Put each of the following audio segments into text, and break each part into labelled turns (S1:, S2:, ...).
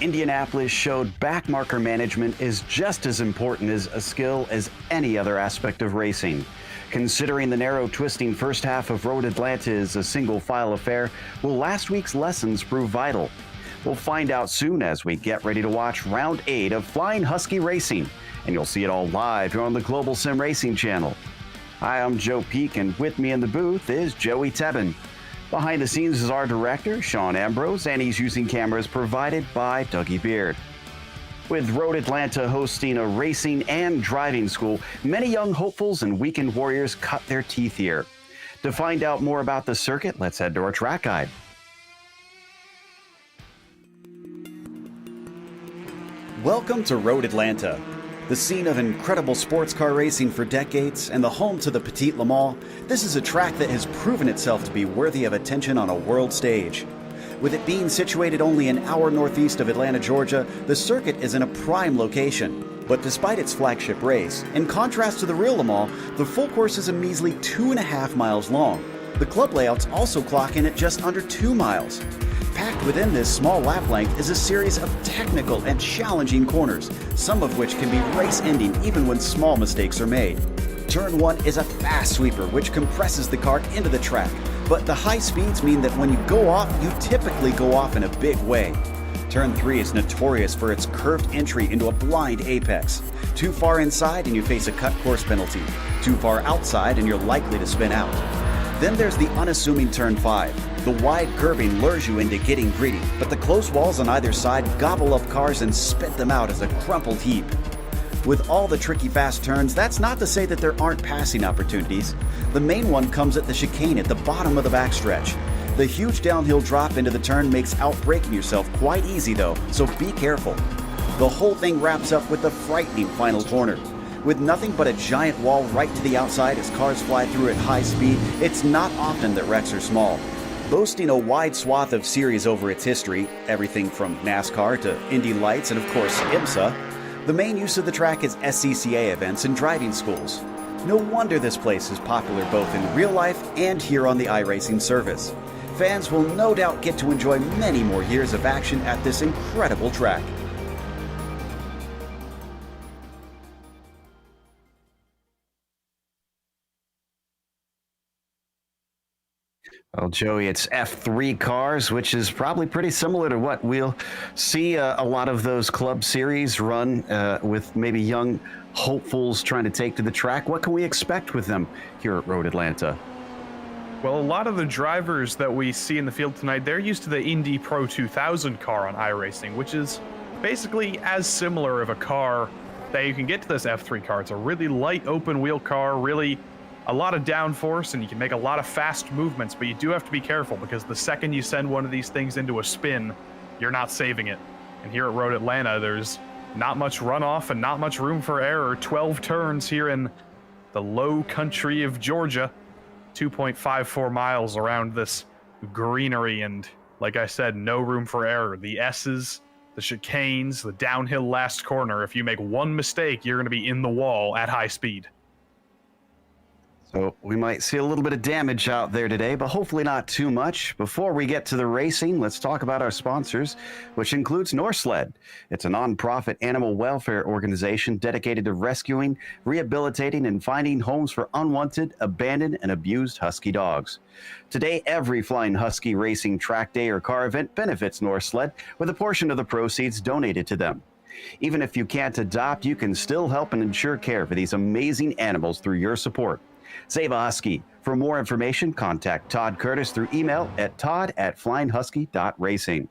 S1: Indianapolis showed backmarker management is just as important as a skill as any other aspect of racing. Considering the narrow, twisting first half of Road Atlanta is a single file affair, will last week's lessons prove vital? We'll find out soon as we get ready to watch Round 8 of Flying Husky Racing, and you'll see it all live here on the Global Sim Racing channel. Hi, I'm Joe Peak, and with me in the booth is Joey Tebbin. Behind the scenes is our director, Sean Ambrose, and he's using cameras provided by Dougie Beard. With Road Atlanta hosting a racing and driving school, many young hopefuls and weekend warriors cut their teeth here. To find out more about the circuit, let's head to our track guide. Welcome to Road Atlanta, the scene of incredible sports car racing for decades and the home to the Petit Le Mans. This is a track that has proven itself to be worthy of attention on a world stage. With it being situated only an hour northeast of Atlanta, Georgia, the circuit is in a prime location. But despite its flagship race, in contrast to the real Le Mans, the full course is a measly 2.5 miles long. The club layouts also clock in at just under 2 miles. Packed within this small lap length is a series of technical and challenging corners, some of which can be race-ending even when small mistakes are made. Turn 1 is a fast sweeper which compresses the car into the track, but the high speeds mean that when you go off, you typically go off in a big way. Turn 3 is notorious for its curved entry into a blind apex. Too far inside and you face a cut course penalty. Too far outside and you're likely to spin out. Then there's the unassuming Turn 5. The wide curbing lures you into getting greedy, but the close walls on either side gobble up cars and spit them out as a crumpled heap. With all the tricky fast turns, that's not to say that there aren't passing opportunities. The main one comes at the chicane at the bottom of the backstretch. The huge downhill drop into the turn makes outbraking yourself quite easy though, so be careful. The whole thing wraps up with the frightening final corner. With nothing but a giant wall right to the outside as cars fly through at high speed, it's not often that wrecks are small. Boasting a wide swath of series over its history, everything from NASCAR to Indy Lights and of course IMSA, the main use of the track is SCCA events and driving schools. No wonder this place is popular both in real life and here on the iRacing service. Fans will no doubt get to enjoy many more years of action at this incredible track. Well, Joey, it's F3 cars, which is probably pretty similar to what we'll see a lot of those club series run with maybe young hopefuls trying to take to the track. What can we expect with them here at Road Atlanta?
S2: Well, a lot of the drivers that we see in the field tonight, they're used to the Indy Pro 2000 car on iRacing, which is basically as similar of a car that you can get to this F3 car. It's a really light open wheel car, really a lot of downforce, and you can make a lot of fast movements, but you do have to be careful because the second you send one of these things into a spin, you're not saving it. And here at Road Atlanta, there's not much runoff and not much room for error. 12 turns here in the low country of Georgia, 2.54 miles around this greenery, and like I said, no room for error. The S's, the chicanes, the downhill last corner. If you make one mistake, you're going to be in the wall at high speed.
S1: So we might see a little bit of damage out there today, but hopefully not too much. Before we get to the racing, let's talk about our sponsors, which includes Norsled. It's a nonprofit animal welfare organization dedicated to rescuing, rehabilitating, and finding homes for unwanted, abandoned, and abused husky dogs. Today, every Flying Husky Racing track day or car event benefits Norsled with a portion of the proceeds donated to them. Even if you can't adopt, you can still help and ensure care for these amazing animals through your support. Save a Husky. For more information, contact Todd Curtis through email at todd@flyinghusky.racing.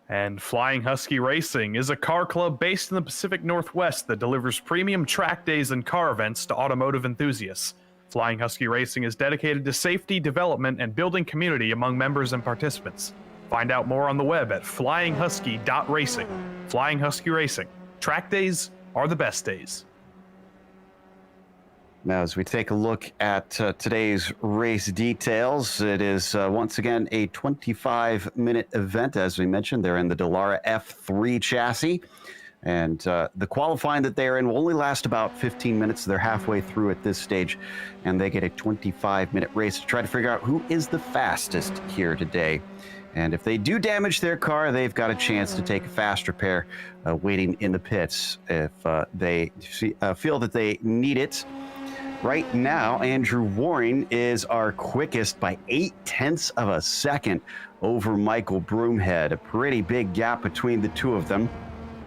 S2: And Flying Husky Racing is a car club based in the Pacific Northwest that delivers premium track days and car events to automotive enthusiasts. Flying Husky Racing is dedicated to safety, development, and building community among members and participants. Find out more on the web at flyinghusky.racing. Flying Husky Racing. Track days are the best days.
S1: Now, as we take a look at today's race details, it is once again a 25-minute event. As we mentioned, they're in the Dallara F3 chassis, and the qualifying that they're in will only last about 15 minutes. They're halfway through at this stage, and they get a 25-minute race to try to figure out who is the fastest here today. And if they do damage their car, they've got a chance to take a fast repair waiting in the pits if they feel that they need it. Right now, Andrew Waring is our quickest by 0.8 of a second over Michael Broomhead. A pretty big gap between the two of them.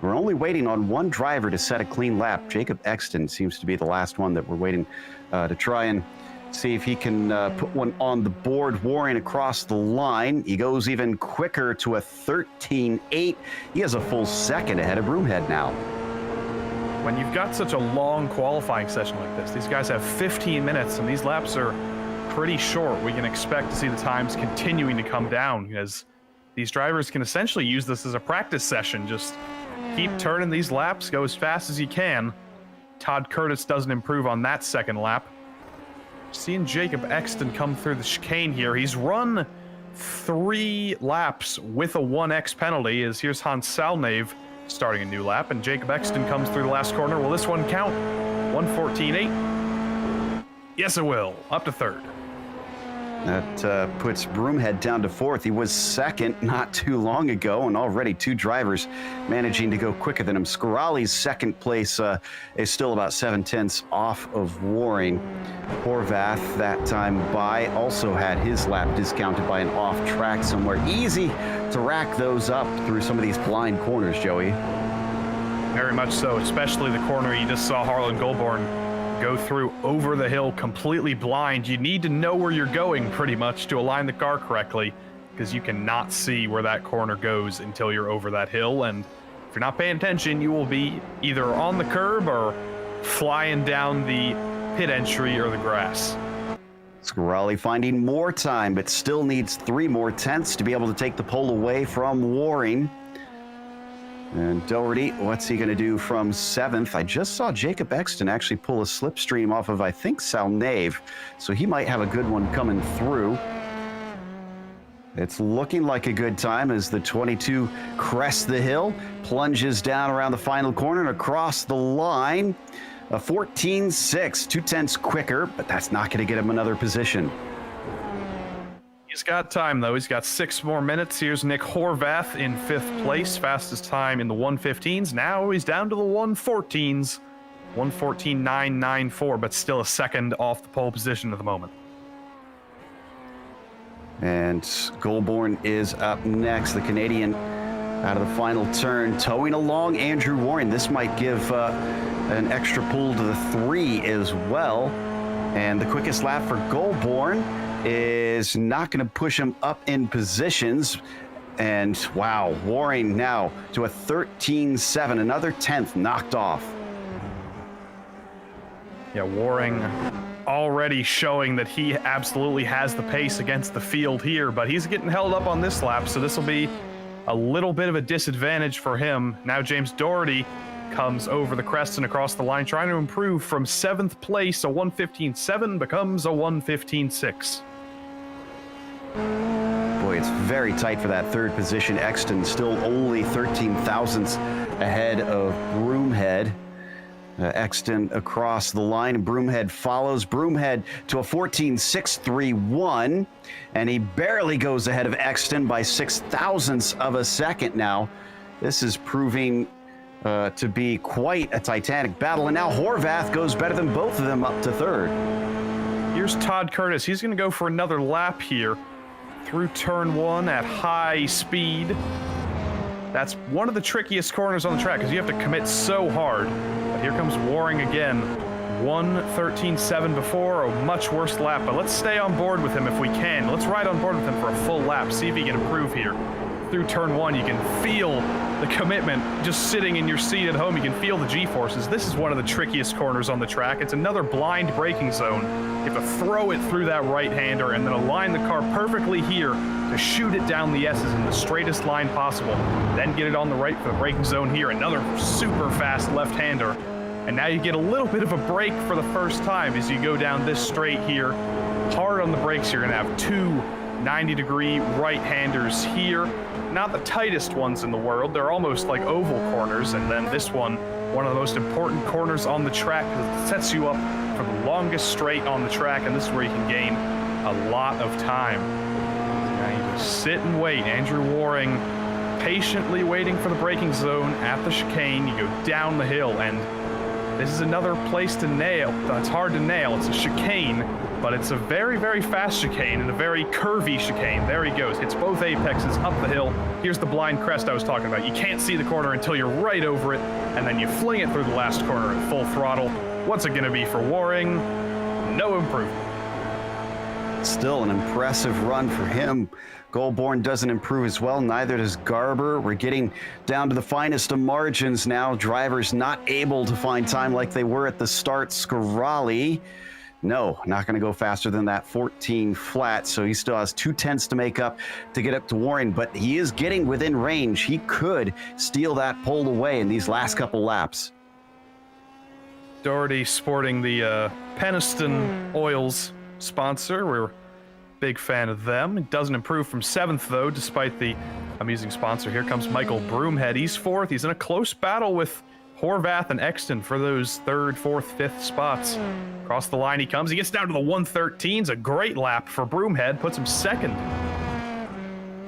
S1: We're only waiting on one driver to set a clean lap. Jacob Exton seems to be the last one that we're waiting to try and see if he can put one on the board. Waring across the line. He goes even quicker to a 13.8. He has a full second ahead of Broomhead now.
S2: When you've got such a long qualifying session like this, these guys have 15 minutes and these laps are pretty short. We can expect to see the times continuing to come down as these drivers can essentially use this as a practice session. Just keep turning these laps, go as fast as you can. Todd Curtis doesn't improve on that second lap. Seeing Jacob Exton come through the chicane here. He's run 3 laps with a 1x penalty as here's Hans Salnave starting a new lap, and Jacob Exton comes through the last corner. Will this one count? 1:14.8. Yes, it will. Up to third.
S1: That puts Broomhead down to fourth. He was second not too long ago, and already 2 drivers managing to go quicker than him. Scorali's second place is still about 0.7 off of Waring. Horvath, that time by, also had his lap discounted by an off track somewhere. Easy to rack those up through some of these blind corners, Joey.
S2: Very much so, especially the corner you just saw Harlan Goldborn go through over the hill completely blind. You need to know where you're going pretty much to align the car correctly, because you cannot see where that corner goes until you're over that hill, and if you're not paying attention, you will be either on the curb or flying down the pit entry or the grass.
S1: Scorali finding more time, but still needs 3 more tenths to be able to take the pole away from Waring. And Doherty, what's he going to do from 7th? I just saw Jacob Exton actually pull a slipstream off of, I think, Salnave. So he might have a good one coming through. It's looking like a good time as the 22 crests the hill, plunges down around the final corner and across the line. A 14.6, 0.2 quicker, but that's not going to get him another position.
S2: He's got time, though. He's got 6 more minutes. Here's Nick Horvath in 5th place. Fastest time in the 1:15s. Now he's down to the 1:14s. 1:14.994, but still a second off the pole position at the moment.
S1: And Goldborn is up next. The Canadian out of the final turn, towing along Andrew Waring. This might give an extra pull to the 3 as well. And the quickest lap for Goldborn is not going to push him up in positions. And wow, Waring now to a 13.7, another 10th knocked off.
S2: Yeah, Waring already showing that he absolutely has the pace against the field here, but he's getting held up on this lap, so this will be a little bit of a disadvantage for him. Now James Doherty comes over the crest and across the line, trying to improve from 7th place. A 1:15.7 becomes a 1:15.6.
S1: Boy, it's very tight for that 3rd position. Exton still only 13 thousandths ahead of Broomhead. Exton across the line. Broomhead follows. Broomhead to a 14.631, and he barely goes ahead of Exton by 6 thousandths of a second now. This is proving to be quite a titanic battle, and now Horvath goes better than both of them up to 3rd.
S2: Here's Todd Curtis. He's going to go for another lap here through turn 1 at high speed. That's one of the trickiest corners on the track because you have to commit so hard. But here comes Waring again. 1:13.7 before, a much worse lap, but let's stay on board with him if we can. Let's ride on board with him for a full lap, see if he can improve here. Through turn 1, you can feel the commitment just sitting in your seat at home. You can feel the G-forces. This is one of the trickiest corners on the track. It's another blind braking zone. You have to throw it through that right-hander and then align the car perfectly here to shoot it down the S's in the straightest line possible. Then get it on the right for the braking zone here. Another super fast left-hander. And now you get a little bit of a break for the first time as you go down this straight here. Hard on the brakes, you're going to have 2 90-degree right-handers here. Not the tightest ones in the world. They're almost like oval corners. And then this one of the most important corners on the track because it sets you up for the longest straight on the track. And this is where you can gain a lot of time. Now you sit and wait. Andrew Waring patiently waiting for the braking zone at the chicane. You go down the hill, and this is another place to nail. It's hard to nail. It's a chicane, but it's a very, very fast chicane and a very curvy chicane. There he goes. Hits both apexes up the hill. Here's the blind crest I was talking about. You can't see the corner until you're right over it, and then you fling it through the last corner at full throttle. What's it going to be for Waring? No improvement.
S1: Still an impressive run for him. Goldborn doesn't improve as well, neither does Garber. We're getting down to the finest of margins now. Drivers not able to find time like they were at the start. Scarali, no, not going to go faster than that 14 flat, so he still has 2/10 to make up to get up to Warren, but he is getting within range. He could steal that pole away in these last couple laps.
S2: Doherty sporting the Peniston Oils sponsor. We're a big fan of them. It doesn't improve from 7th, though, despite the amusing sponsor. Here comes Michael Broomhead. He's 4th. He's in a close battle with Horvath and Exton for those 3rd, 4th, 5th spots. Across the line he comes. He gets down to the 113s. A great lap for Broomhead. Puts him 2nd.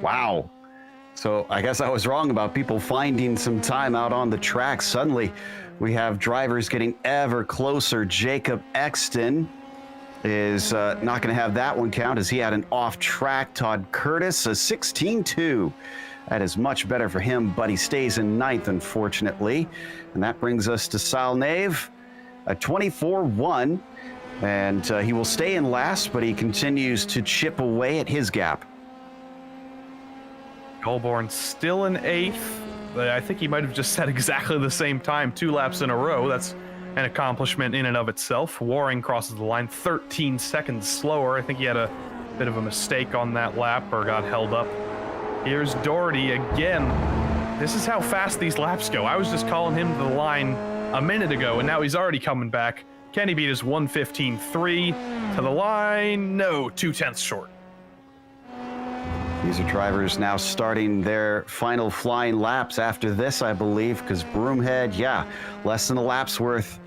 S1: Wow. So I guess I was wrong about people finding some time out on the track. Suddenly we have drivers getting ever closer. Jacob Exton is not going to have that one count as he had an off track. Todd Curtis, a 16-2. That is much better for him, but he stays in 9th, unfortunately. And that brings us to Salnave, a 24-1. And he will stay in last, but he continues to chip away at his gap.
S2: Goldborn still in 8th. I think he might have just set exactly the same time 2 laps in a row. That's an accomplishment in and of itself. Waring crosses the line 13 seconds slower. I think he had a bit of a mistake on that lap or got held up. Here's Doherty again. This is how fast these laps go. I was just calling him to the line a minute ago, and now he's already coming back. Can he beat his 1:15.3 to the line? No, 2/10 short.
S1: These are drivers now starting their final flying laps after this, I believe, because Broomhead, yeah, less than a lap's worth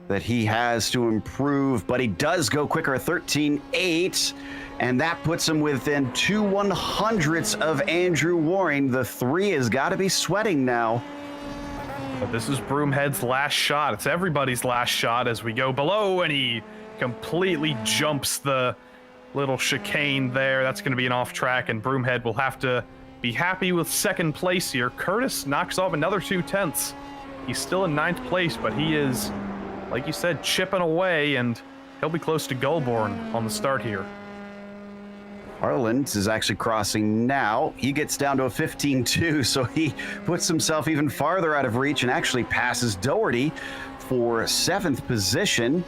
S1: that he has to improve, but he does go quicker, 13.8, and that puts him within 2/100ths of Andrew Waring. The 3 has got to be sweating now.
S2: But this is Broomhead's last shot. It's everybody's last shot as we go below, and he completely jumps the little chicane there. That's going to be an off track, and Broomhead will have to be happy with 2nd place here. Curtis knocks off another 2/10. He's still in 9th place, but he is, like you said, chipping away, and he'll be close to Goldborn on the start here.
S1: Harland is actually crossing now. He gets down to a 15-2, so he puts himself even farther out of reach and actually passes Doherty for 7th position.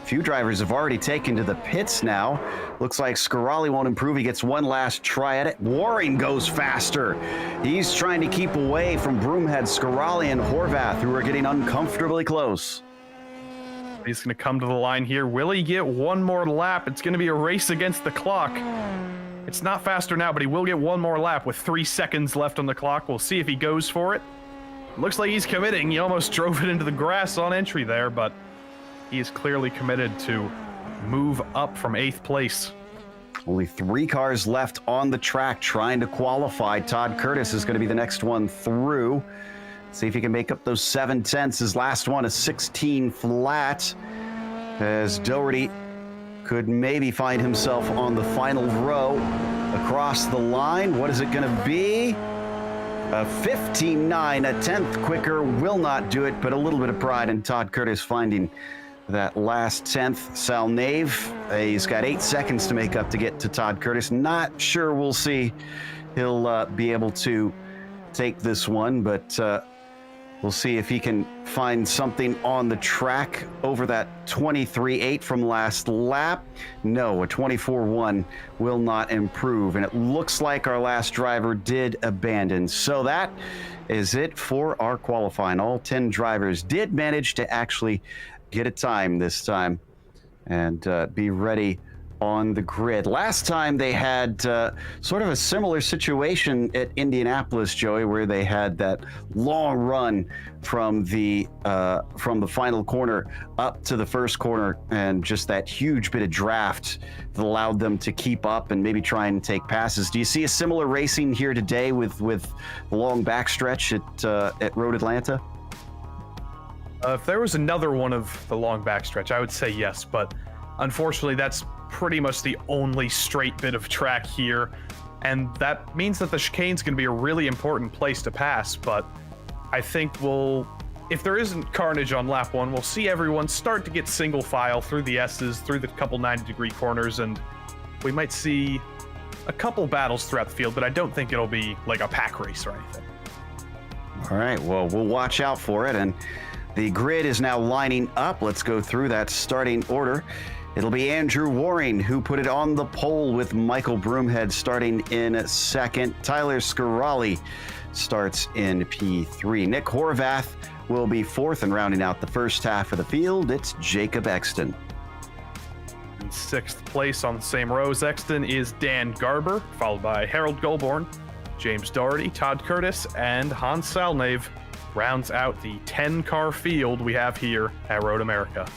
S1: Few drivers have already taken to the pits now. Looks like Scarali won't improve. He gets one last try at it. Waring goes faster. He's trying to keep away from Broomhead, Scarali, and Horvath, who are getting uncomfortably close.
S2: He's going to come to the line here. Will he get one more lap? It's going to be a race against the clock. It's not faster now, but he will get one more lap with 3 seconds left on the clock. We'll see if he goes for it. Looks like he's committing. He almost drove it into the grass on entry there, but he is clearly committed to move up from 8th place.
S1: Only 3 cars left on the track trying to qualify. Todd Curtis is going to be the next one through. See if he can make up those 7/10. His last one, a 16 flat, as Doherty could maybe find himself on the final row across the line. What is it going to be? A 15.9, a 10th quicker will not do it, but a little bit of pride in Todd Curtis finding that last 10th. Salnave, he's got 8 seconds to make up to get to Todd Curtis. Not sure we'll see he'll be able to take this one, but we'll see if he can find something on the track over that 23.8 from last lap. No, a 24.1 will not improve, and it looks like our last driver did abandon. So that is it for our qualifying. All 10 drivers did manage to actually get a time this time and be ready on the grid. Last time they had sort of a similar situation at Indianapolis, Joey, where they had that long run from the final corner up to the first corner, and just that huge bit of draft that allowed them to keep up and maybe try and take passes. Do you see a similar racing here today with the long backstretch at Road Atlanta?
S2: If there was another one of the long backstretch, I would say yes, but unfortunately that's pretty much the only straight bit of track here, and that means that the chicane's going to be a really important place to pass. But I think if there isn't carnage on lap 1, we'll see everyone start to get single file through the S's, through the couple 90-degree corners, and we might see a couple battles throughout the field, but I don't think it'll be like a pack race or anything.
S1: All right, well, we'll watch out for it, and the grid is now lining up. Let's go through that starting order. It'll be Andrew Waring who put it on the pole, with Michael Broomhead starting in second. Tyler Scarali starts in P3. Nick Horvath will be fourth, and rounding out the first half of the field, it's Jacob Exton.
S2: In sixth place on the same row as Exton is Dan Garber, followed by Harold Goulbourne, James Doherty, Todd Curtis, and Hans Salnave. Rounds out the 10-car field we have here at Road America.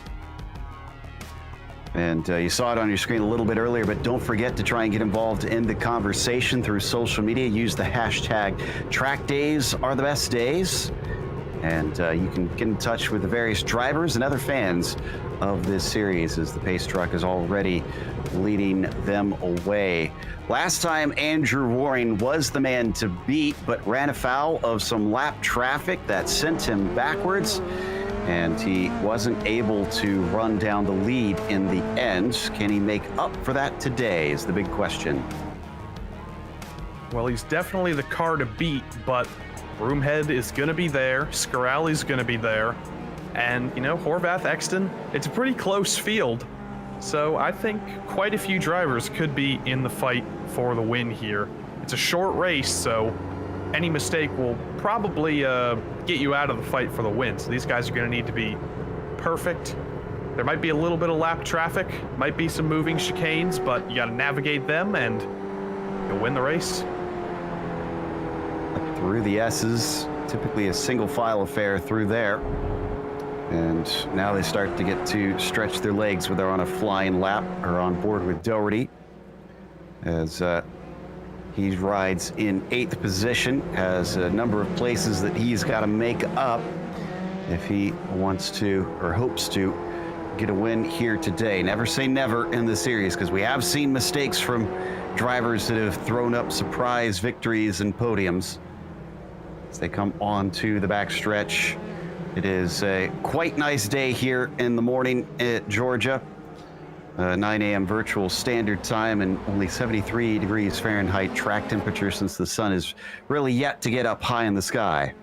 S1: And you saw it on your screen a little bit earlier, but don't forget to try and get involved in the conversation through social media. Use the hashtag #TrackDaysAreTheBestDays. And you can get in touch with the various drivers and other fans of this series, as the pace truck is already leading them away. Last time, Andrew Waring was the man to beat, but ran afoul of some lap traffic that sent him backwards, and he wasn't able to run down the lead in the end. Can he make up for that today is the big question.
S2: Well, he's definitely the car to beat, but Broomhead is going to be there, Scarali's going to be there, and, Horvath, Exton, it's a pretty close field. So I think quite a few drivers could be in the fight for the win here. It's a short race, so any mistake will probably get you out of the fight for the win. So these guys are going to need to be perfect. There might be a little bit of lap traffic, might be some moving chicanes, but you got to navigate them and you'll win the race.
S1: Through the S's, typically a single file affair through there. And now they start to get to stretch their legs when they're on a flying lap, or on board with Doherty, as he rides in 8th position, has a number of places that he's got to make up if he wants to, or hopes to, get a win here today. Never say never in the series, because we have seen mistakes from drivers that have thrown up surprise victories and podiums. As they come on to the backstretch, it is a quite nice day here in the morning at Georgia. 9 a.m. virtual standard time, and only 73 degrees Fahrenheit track temperature, since the sun is really yet to get up high in the sky.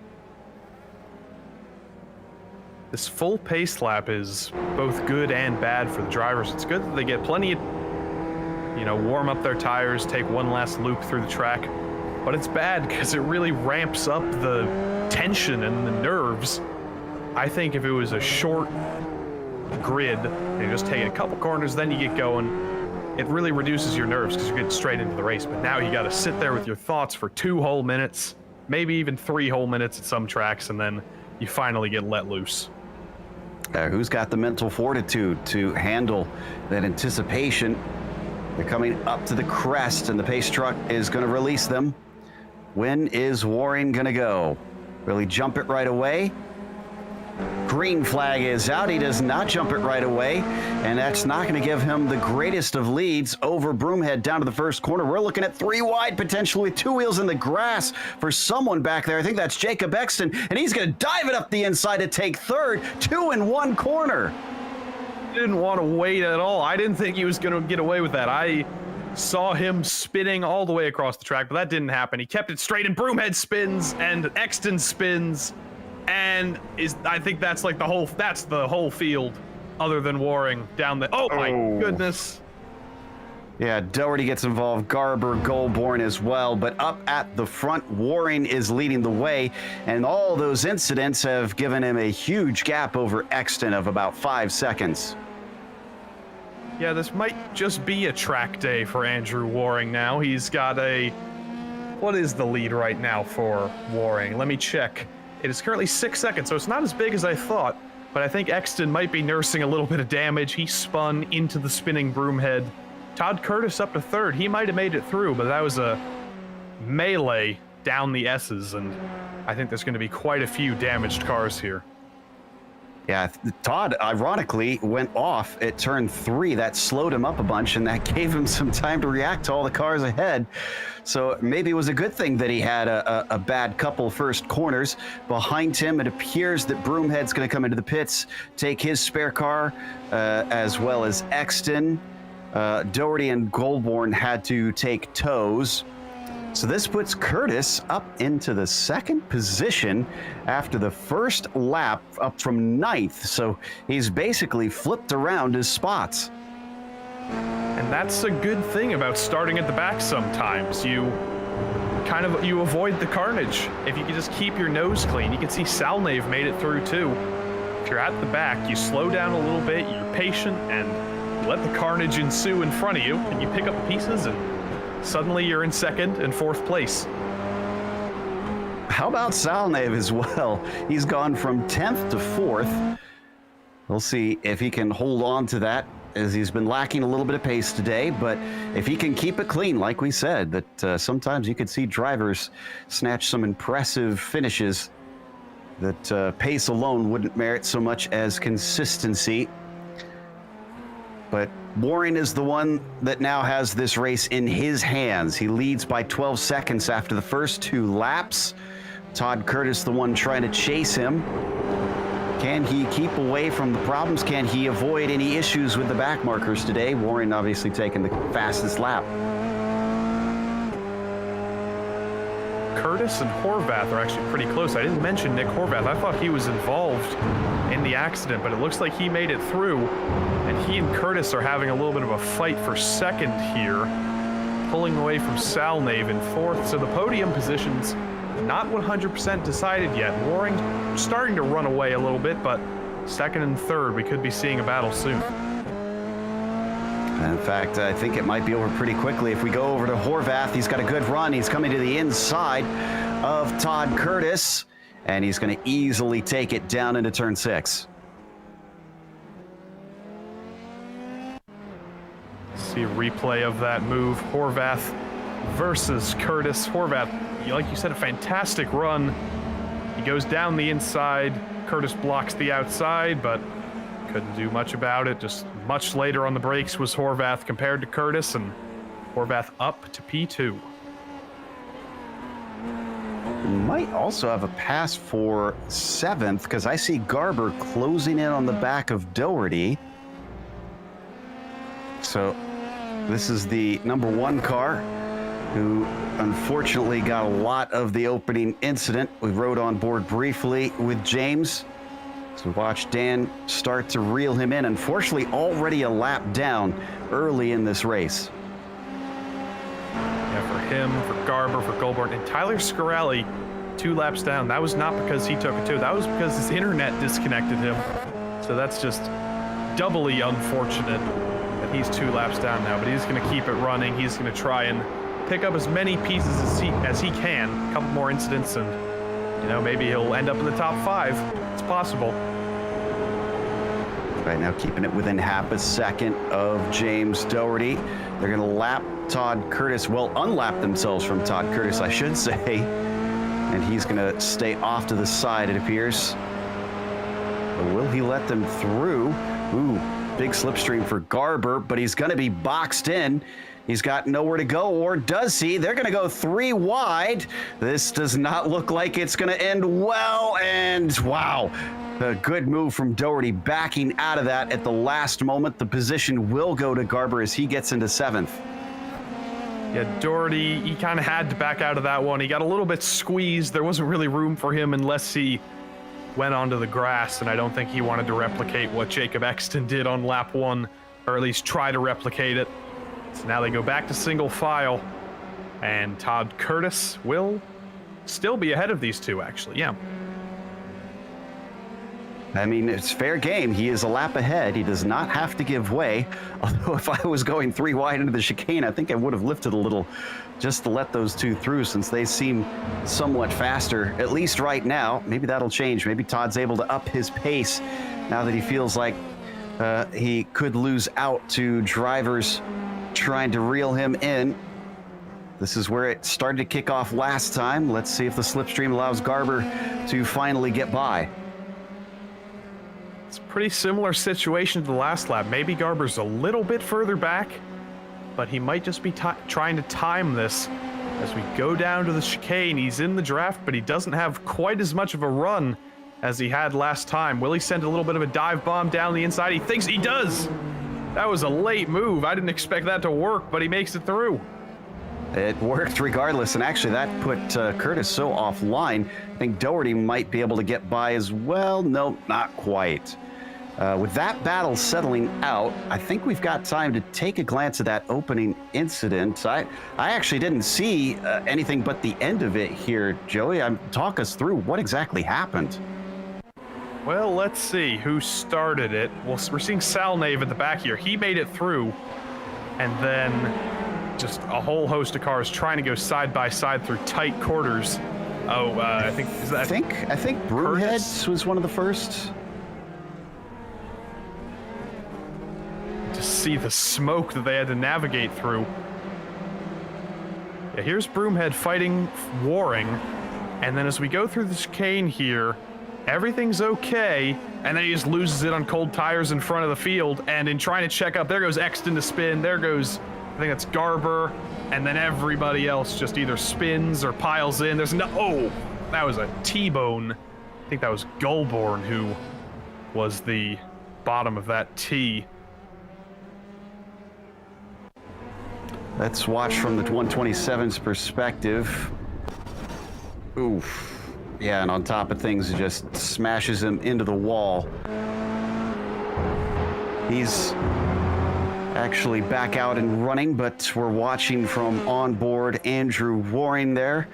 S2: This full pace lap is both good and bad for the drivers. It's good that they get plenty of, warm up their tires, take one last loop through the track. But it's bad because it really ramps up the tension and the nerves. I think if it was a short grid and you just take a couple corners, then you get going, it really reduces your nerves because you're getting straight into the race. But now you got to sit there with your thoughts for 2 whole minutes, maybe even 3 whole minutes at some tracks, and then you finally get let loose.
S1: Who's got the mental fortitude to handle that anticipation? They're coming up to the crest, and the pace truck is going to release them. When is Waring going to go? Will he jump it right away? Green flag is out. He does not jump it right away, and that's not going to give him the greatest of leads over Broomhead down to the first corner. We're looking at 3 wide, potentially with 2 wheels in the grass for someone back there. I think that's Jacob Exton, and he's going to dive it up the inside to take third. 2 in 1 corner.
S2: Didn't want to wait at all. I didn't think he was going to get away with that. I saw him spinning all the way across the track, but that didn't happen. He kept it straight, and Broomhead spins, and Exton spins. And I think that's like the whole field, other than Waring down the. Oh my goodness!
S1: Yeah, Doherty gets involved, Garber, Goulbourne as well, but up at the front, Waring is leading the way, and all those incidents have given him a huge gap over Exton of about 5 seconds.
S2: Yeah, this might just be a track day for Andrew Waring now. He's got a... What is the lead right now for Waring? Let me check. It is currently 6 seconds, so it's not as big as I thought, but I think Exton might be nursing a little bit of damage. He spun into the spinning broomhead. Todd Curtis up to third. He might have made it through, but that was a melee down the S's, and I think there's going to be quite a few damaged cars here.
S1: Yeah, Todd, ironically, went off at turn 3. That slowed him up a bunch, and that gave him some time to react to all the cars ahead. So maybe it was a good thing that he had a bad couple first corners. Behind him, it appears that Broomhead's going to come into the pits, take his spare car, as well as Exton. Doherty and Goldborn had to take tows. So this puts Curtis up into the second position after the first lap, up from 9th. So he's basically flipped around his spots.
S2: And that's a good thing about starting at the back sometimes. You avoid the carnage. If you can just keep your nose clean. You can see Salnave made it through too. If you're at the back, you slow down a little bit, you're patient, and you let the carnage ensue in front of you, and you pick up the pieces, and suddenly you're in second and fourth place.
S1: How about Salnave as well? He's gone from 10th to 4th. We'll see if he can hold on to that, as he's been lacking a little bit of pace today. But if he can keep it clean, like we said, that sometimes you could see drivers snatch some impressive finishes that pace alone wouldn't merit so much as consistency. But Waring is the one that now has this race in his hands. He leads by 12 seconds after the first 2 laps. Todd Curtis, the one trying to chase him. Can he keep away from the problems? Can he avoid any issues with the back markers today? Waring obviously taking the fastest lap.
S2: Curtis and Horvath are actually pretty close. I didn't mention Nick Horvath. I thought he was involved in the accident, but it looks like he made it through. And he and Curtis are having a little bit of a fight for second here, pulling away from Salnave in fourth. So the podium position's not 100% decided yet. Waring starting to run away a little bit, but second and third, we could be seeing a battle soon.
S1: In fact, I think it might be over pretty quickly. If we go over to Horvath, he's got a good run. He's coming to the inside of Todd Curtis, and he's going to easily take it down into turn 6.
S2: See a replay of that move. Horvath versus Curtis. Horvath, like you said, a fantastic run. He goes down the inside. Curtis blocks the outside, but couldn't do much about it. Just much later on the brakes was Horvath compared to Curtis, and Horvath up to P2.
S1: Might also have a pass for 7th, because I see Garber closing in on the back of Doherty. So this is the number 1 car, who unfortunately got a lot of the opening incident. We rode on board briefly with James. So we watched Dan start to reel him in. Unfortunately, already a lap down early in this race.
S2: Yeah, for him, for Garber, for Goldborn, and Tyler Scarelli, 2 laps down. That was not because he took it too. That was because his internet disconnected him. So that's just doubly unfortunate that he's 2 laps down now. But he's going to keep it running. He's going to try and pick up as many pieces as he can. A couple more incidents, and maybe he'll end up in the top 5. It's possible.
S1: Right now, keeping it within half a second of James Doherty. They're going to lap Todd Curtis. Well, unlap themselves from Todd Curtis, I should say. And he's going to stay off to the side, it appears. But will he let them through? Ooh, big slipstream for Garber, but he's going to be boxed in. He's got nowhere to go, or does he? They're going to go 3 wide. This does not look like it's going to end well, and wow. A good move from Doherty, backing out of that at the last moment. The position will go to Garber as he gets into 7th.
S2: Yeah, Doherty, he kind of had to back out of that one. He got a little bit squeezed. There wasn't really room for him unless he went onto the grass, and I don't think he wanted to replicate what Jacob Exton did on lap 1, or at least try to replicate it. So now they go back to single file, and Todd Curtis will still be ahead of these two, actually. Yeah.
S1: I mean, it's fair game. He is a lap ahead. He does not have to give way. Although if I was going 3 wide into the chicane, I think I would have lifted a little just to let those two through, since they seem somewhat faster, at least right now. Maybe that'll change. Maybe Todd's able to up his pace now that he feels like he could lose out to drivers trying to reel him in. This is where it started to kick off last time. Let's see if the slipstream allows Garber to finally get by.
S2: It's a pretty similar situation to the last lap. Maybe Garber's a little bit further back, but he might just be trying to time this as we go down to the chicane. He's in the draft, but he doesn't have quite as much of a run as he had last time. Will he send a little bit of a dive bomb down the inside? He thinks he does. That was a late move. I didn't expect that to work, but he makes it through.
S1: It worked regardless, and actually that put Curtis so offline. I think Doherty might be able to get by as well. No, not quite. With that battle settling out, I think we've got time to take a glance at that opening incident. I actually didn't see anything but the end of it here, Joey. Talk us through what exactly happened.
S2: Well, let's see who started it. Well, we're seeing Salnave at the back here. He made it through, and then just a whole host of cars trying to go side by side through tight quarters. Oh, I think is that?
S1: I think Broomhead was one of the first.
S2: To see the smoke that they had to navigate through. Yeah, here's Broomhead fighting Waring, and then as we go through the chicane here, everything's okay, and then he just loses it on cold tires in front of the field, and in trying to check up, there goes Exton to spin, there goes, I think that's Garber, and then everybody else just either spins or piles in. There's no, oh, that was a T-bone. I think that was Goldborn who was the bottom of that T.
S1: Let's watch from the 127's perspective. Oof. Yeah, and on top of things, it just smashes him into the wall. He's actually back out and running, but we're watching from onboard Andrew Waring there.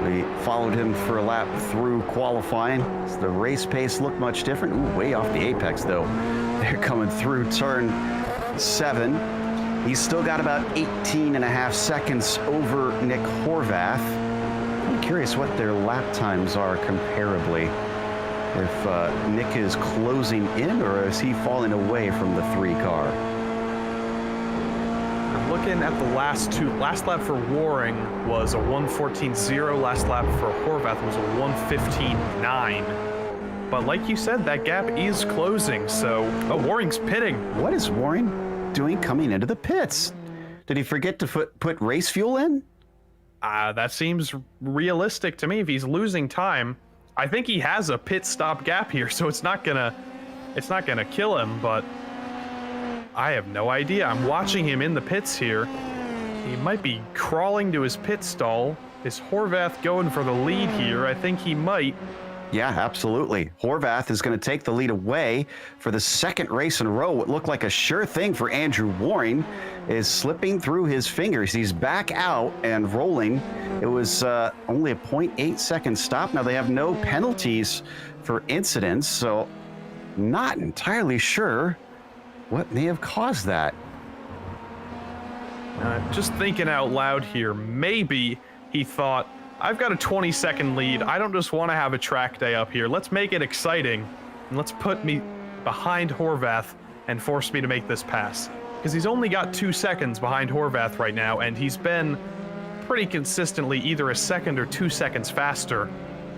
S1: We followed him for a lap through qualifying. Does the race pace look much different? Ooh, way off the apex, though. They're coming through turn 7. He's still got about 18 and a half seconds over Nick Horvath. I'm curious what their lap times are comparably. If Nick is closing in, or is he falling away from the 3 car?
S2: I'm looking at the last two. Last lap for Waring was a 1:14.0. Last lap for Horvath was a 1:15.9. But like you said, that gap is closing, so... Oh, Waring's pitting.
S1: What is Waring doing coming into the pits? Did he forget to put race fuel in?
S2: That seems realistic to me. If he's losing time, I think he has a pit stop gap here, so it's not gonna kill him, but I have no idea. I'm watching him in the pits here. He might be crawling to his pit stall. Is Horvath going for the lead here? I think he might.
S1: Yeah, absolutely. Horvath is going to take the lead away for the second race in a row. What looked like a sure thing for Andrew Waring is slipping through his fingers. He's back out and rolling. It was only a 0.8 second stop. Now they have no penalties for incidents, so not entirely sure what may have caused that.
S2: Just thinking out loud here, maybe he thought, I've got a 20-second lead. I don't just want to have a track day up here. Let's make it exciting, and let's put me behind Horvath and force me to make this pass. Because he's only got 2 seconds behind Horvath right now, and he's been pretty consistently either a second or 2 seconds faster.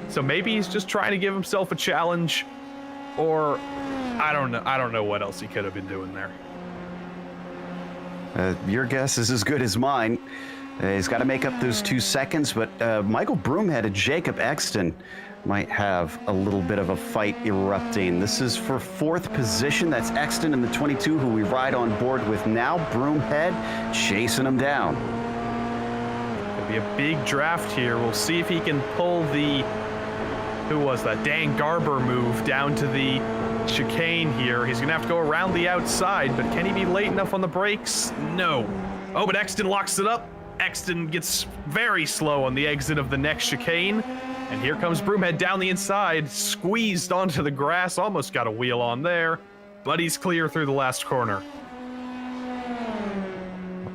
S2: So maybe he's just trying to give himself a challenge, or I don't know. I don't know what else he could have been doing there.
S1: Your guess is as good as mine. He's got to make up those 2 seconds, but Michael Broomhead and Jacob Exton might have a little bit of a fight erupting. This is for 4th position. That's Exton in the 22, who we ride on board with now. Broomhead chasing him down.
S2: It'll be a big draft here. We'll see if he can pull the, who was that, Dan Garber move down to the chicane here. He's going to have to go around the outside, but can he be late enough on the brakes? No. Oh, but Exton locks it up. Exton gets very slow on the exit of the next chicane. And here comes Broomhead down the inside, squeezed onto the grass, almost got a wheel on there, but he's clear through the last corner.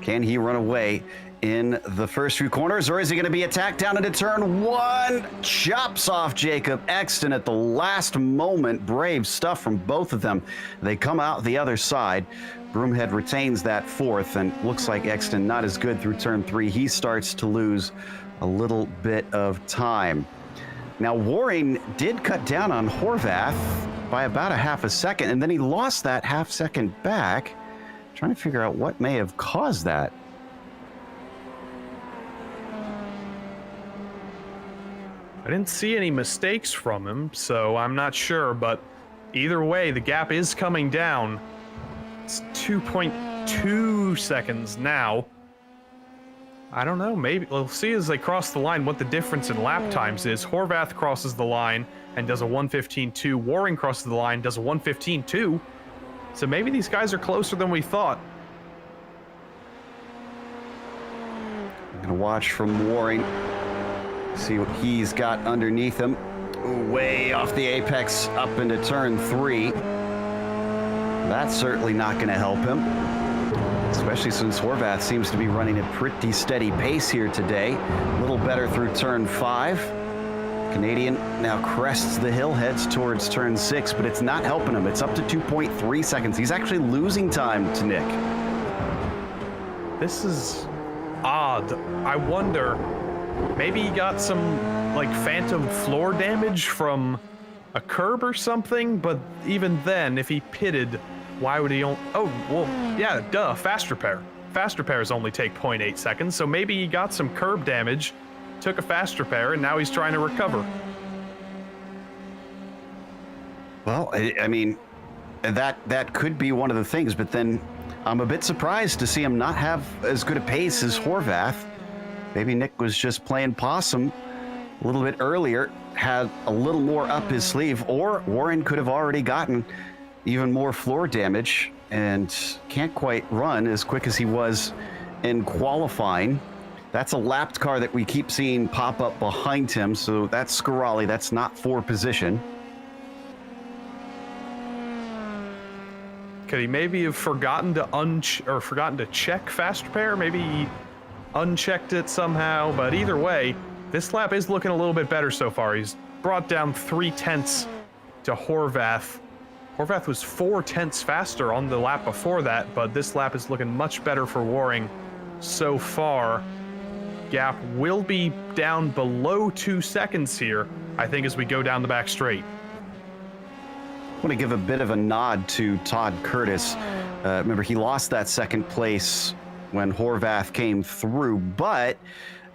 S1: Can he run away in the first few corners, or is he going to be attacked down into turn one? Chops off Jacob Exton at the last moment. Brave stuff from both of them. They come out the other side. Broomhead retains that fourth, and looks like Exton not as good through turn three. He starts to lose a little bit of time. Now, Waring did cut down on Horvath by about a half a second, and then he lost that half second back. Trying to figure out what may have caused that.
S2: I didn't see any mistakes from him, so I'm not sure, but either way, the gap is coming down. It's 2.2 seconds now. I don't know, maybe we'll see as they cross the line what the difference in lap times is. Horvath crosses the line and does a 1:15.2. Waring crosses the line, does a 1:15.2. So maybe these guys are closer than we thought.
S1: I'm gonna watch from Waring, see what he's got underneath him. Way off the apex up into turn three. That's certainly not gonna help him, especially since Horvath seems to be running a pretty steady pace here today. A little better through turn five. Canadian now crests the hill, heads towards turn six, but it's not helping him. It's up to 2.3 seconds. He's actually losing time to Nick.
S2: This is odd. I wonder, maybe he got some like phantom floor damage from a curb or something, but even then, if he pitted, why would he only... Oh, well, yeah, duh, fast repair. Fast repairs only take 0.8 seconds, so maybe he got some curb damage, took a fast repair, and now he's trying to recover.
S1: Well, I mean, that could be one of the things, but then I'm a bit surprised to see him not have as good a pace as Horvath. Maybe Nick was just playing possum a little bit earlier, had a little more up his sleeve, or Warren could have already gotten even more floor damage and can't quite run as quick as he was in qualifying. That's a lapped car that we keep seeing pop up behind him, so that's Corollary. That's not for position.
S2: Could he maybe have forgotten to check fast repair? Maybe he unchecked it somehow, but either way, this lap is looking a little bit better so far. He's brought down 0.3 to Horvath. Horvath was 0.4 faster on the lap before that, but this lap is looking much better for Waring so far. Gap will be down below 2 seconds here, I think, as we go down the back straight.
S1: I want to give a bit of a nod to Todd Curtis. Remember, he lost that second place when Horvath came through, but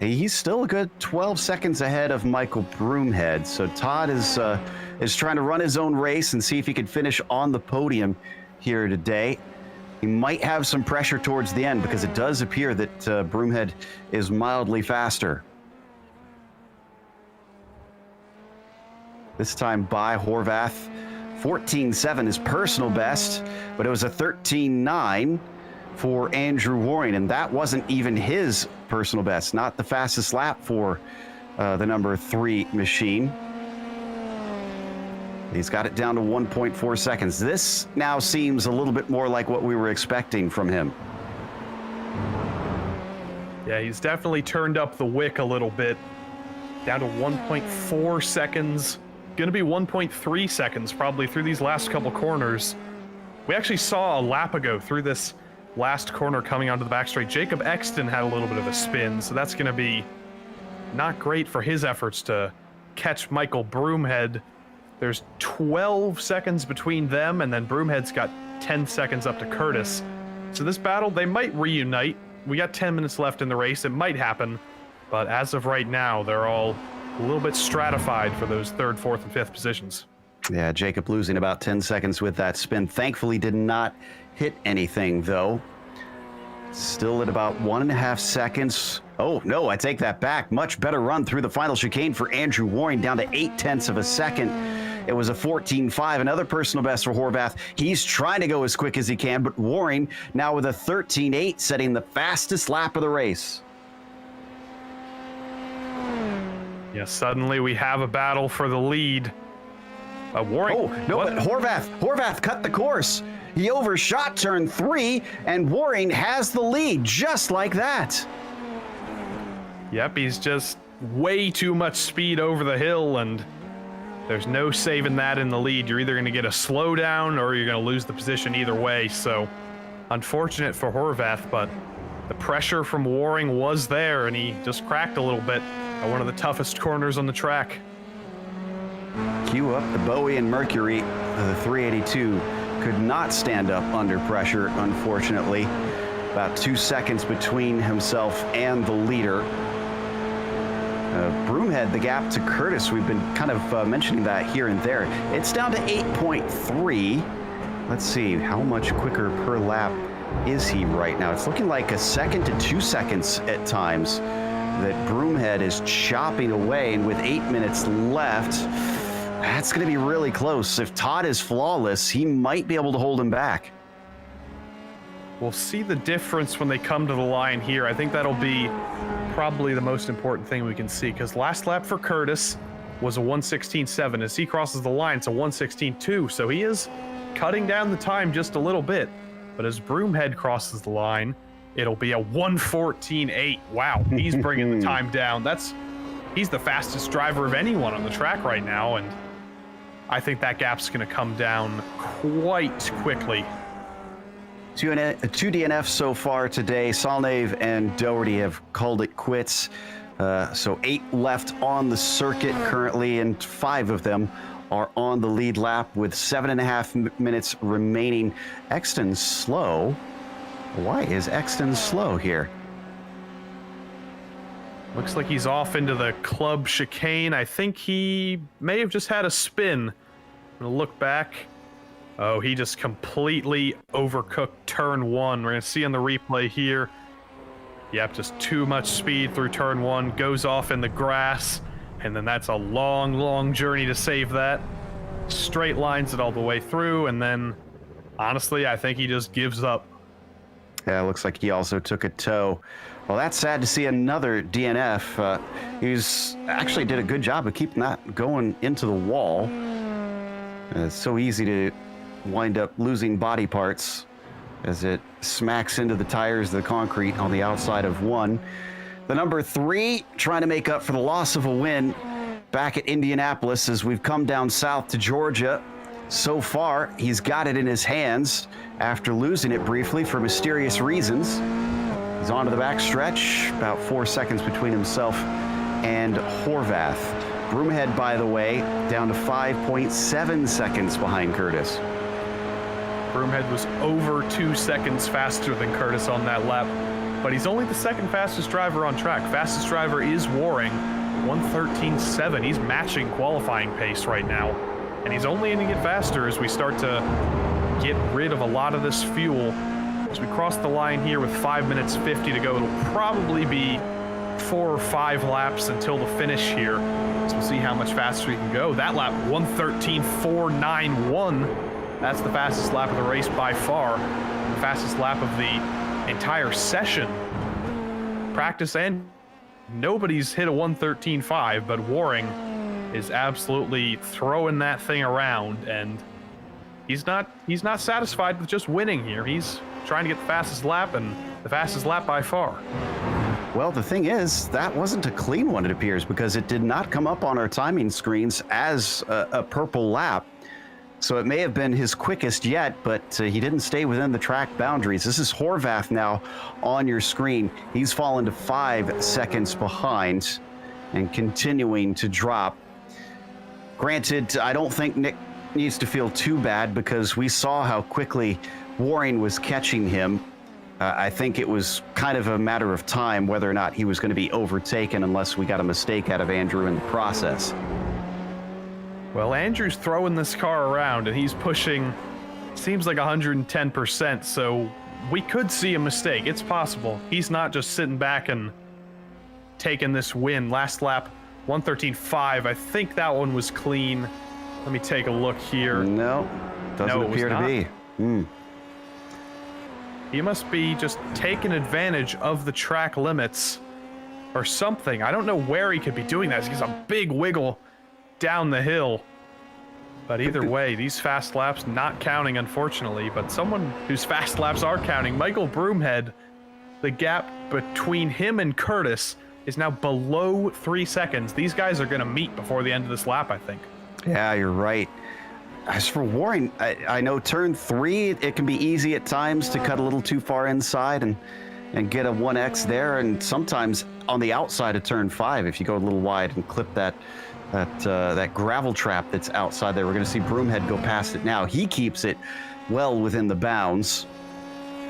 S1: he's still a good 12 seconds ahead of Michael Broomhead. So Todd is trying to run his own race and see if he can finish on the podium here today. He might have some pressure towards the end because it does appear that Broomhead is mildly faster. This time by Horvath. 14.7 is personal best, but it was a 13.9 for Andrew Waring, and that wasn't even his personal best, not the fastest lap for the number 3 machine. He's got it down to 1.4 seconds. This now seems a little bit more like what we were expecting from him.
S2: Yeah, he's definitely turned up the wick a little bit. Down to 1.4 seconds. Gonna be 1.3 seconds probably through these last couple corners. We actually saw a lap ago through this last corner coming onto the back straight. Jacob Exton had a little bit of a spin, so that's gonna be not great for his efforts to catch Michael Broomhead. There's 12 seconds between them, and then Broomhead's got 10 seconds up to Curtis. So this battle, they might reunite. We got 10 minutes left in the race. It might happen, but as of right now, they're all a little bit stratified for those 3rd, 4th, and 5th positions.
S1: Yeah, Jacob losing about 10 seconds with that spin. Thankfully did not hit anything, though. Still at about 1.5 seconds. Oh, no, I take that back. Much better run through the final chicane for Andrew Waring, down to 0.8 of a second. It was a 14.5, another personal best for Horvath. He's trying to go as quick as he can, but Waring now with a 13.8, setting the fastest lap of the race.
S2: Yeah, suddenly we have a battle for the lead. Waring.
S1: Oh, no, but Horvath cut the course. He overshot turn 3, and Waring has the lead just like that.
S2: Yep, he's just way too much speed over the hill, and there's no saving that in the lead. You're either going to get a slowdown or you're going to lose the position either way. So, unfortunate for Horvath, but the pressure from Waring was there, and he just cracked a little bit at one of the toughest corners on the track.
S1: Cue up the Bowie and Mercury. The 382 could not stand up under pressure, unfortunately. About 2 seconds between himself and the leader. Broomhead, the gap to Curtis, we've been kind of mentioning that here and there. It's down to 8.3. Let's see, how much quicker per lap is he right now? It's looking like 1 second to 2 seconds at times that Broomhead is chopping away, and with 8 minutes left, that's going to be really close. If Todd is flawless, he might be able to hold him back.
S2: We'll see the difference when they come to the line here. I think that'll be probably the most important thing we can see, because last lap for Curtis was a 1:16.7. As he crosses the line, it's a 1:16.2, so he is cutting down the time just a little bit. But as Broomhead crosses the line, it'll be a 1:14.8. Wow, he's bringing the time down. He's the fastest driver of anyone on the track right now, and I think that gap's going to come down quite quickly.
S1: Two DNFs so far today. Salnave and Doherty have called it quits. So 8 left on the circuit currently, and 5 of them are on the lead lap with 7.5 minutes remaining. Exton's slow. Why is Exton slow here?
S2: Looks like he's off into the club chicane. I think he may have just had a spin. I'm gonna look back. Oh, he just completely overcooked turn 1. We're gonna see on the replay here. Yep, just too much speed through turn 1, goes off in the grass, and then that's a long, long journey to save that. Straight lines it all the way through, and then, honestly, I think he just gives up.
S1: Yeah, it looks like he also took a tow. Well, that's sad to see another DNF. He's actually did a good job of keeping that going into the wall. It's so easy to wind up losing body parts as it smacks into the tires of the concrete on the outside of 1. The number 3 trying to make up for the loss of a win back at Indianapolis as we've come down south to Georgia. So far, he's got it in his hands after losing it briefly for mysterious reasons. He's on to the back stretch, about 4 seconds between himself and Horvath. Broomhead, by the way, down to 5.7 seconds behind Curtis.
S2: Broomhead was over 2 seconds faster than Curtis on that lap, but he's only the second fastest driver on track. Fastest driver is Waring, 1:13.7. He's matching qualifying pace right now, and he's only going to get faster as we start to get rid of a lot of this fuel. As we cross the line here with 5 minutes 50 to go, it'll probably be 4 or 5 laps until the finish here. So we'll see how much faster we can go. That lap, 1:13.491. That's the fastest lap of the race by far. The fastest lap of the entire session. Practice and nobody's hit a 1:13.5, but Waring is absolutely throwing that thing around, and he's not satisfied with just winning here. He's trying to get the fastest lap, and the fastest lap by far.
S1: Well, the thing is, that wasn't a clean one, it appears, because it did not come up on our timing screens as a purple lap. So it may have been his quickest yet, but he didn't stay within the track boundaries. This is Horvath now on your screen. He's fallen to 5 seconds behind and continuing to drop. Granted, I don't think Nick needs to feel too bad because we saw how quickly Waring was catching him. I think it was kind of a matter of time whether or not he was going to be overtaken unless we got a mistake out of Andrew in the process.
S2: Well, Andrew's throwing this car around, and he's pushing, seems like 110%, so we could see a mistake. It's possible. He's not just sitting back and taking this win. Last lap, 1:13.5. I think that one was clean. Let me take a look here.
S1: No, doesn't appear to be.
S2: He must be just taking advantage of the track limits or something. I don't know where he could be doing that. He's a big wiggle down the hill. But either way, these fast laps not counting, unfortunately. But someone whose fast laps are counting, Michael Broomhead, the gap between him and Curtis is now below 3 seconds. These guys are going to meet before the end of this lap, I think.
S1: Yeah, you're right. As for Warren, I know turn 3, it can be easy at times to cut a little too far inside and get a 1X there. And sometimes on the outside of turn 5, if you go a little wide and clip that gravel trap that's outside there, we're going to see Broomhead go past it now. He keeps it well within the bounds.